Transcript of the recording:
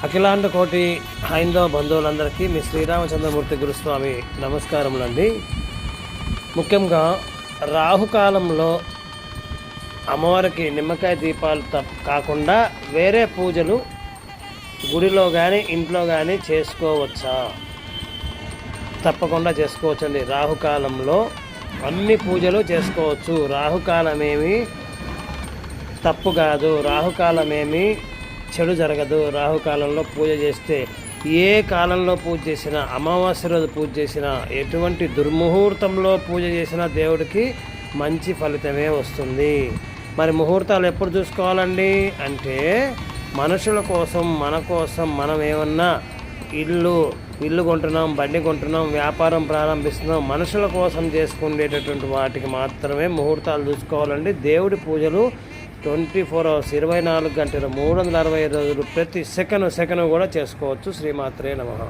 అఖిలాండ కోటి హైందవ బంధువులందరికీ మీ శ్రీరామచంద్రమూర్తి గురుస్వామి నమస్కారములండి. ముఖ్యంగా రాహుకాలంలో అమ్మవారికి నిమ్మకాయ దీపాలు కాకుండా వేరే పూజలు గుడిలో కానీ ఇంట్లో కానీ చేసుకోవచ్చా? తప్పకుండా చేసుకోవచ్చండి. రాహుకాలంలో అన్ని పూజలు చేసుకోవచ్చు. రాహుకాలం ఏమి తప్పు కాదు, రాహుకాలం ఏమి చెడు జరగదు. రాహుకాలంలో పూజ చేస్తే ఏ కాలంలో పూజ చేసినా, అమావాస్య రోజు పూజ చేసినా, ఎటువంటి దుర్ముహూర్తంలో పూజ చేసినా దేవుడికి మంచి ఫలితమే వస్తుంది. మరి ముహూర్తాలు ఎప్పుడు చూసుకోవాలండి అంటే, మనుషుల కోసం, మన కోసం మనం ఏమన్నా ఇల్లు కొంటున్నాం, బండి కొంటున్నాం, వ్యాపారం ప్రారంభిస్తున్నాం, మనుషుల కోసం చేసుకునేటటువంటి వాటికి మాత్రమే ముహూర్తాలు చూసుకోవాలండి. దేవుడి పూజలు 24 hours 24 గంటలు 365 రోజులు ప్రతి సెకను కూడా చేసుకోవచ్చు. శ్రీమాత్రే నమః.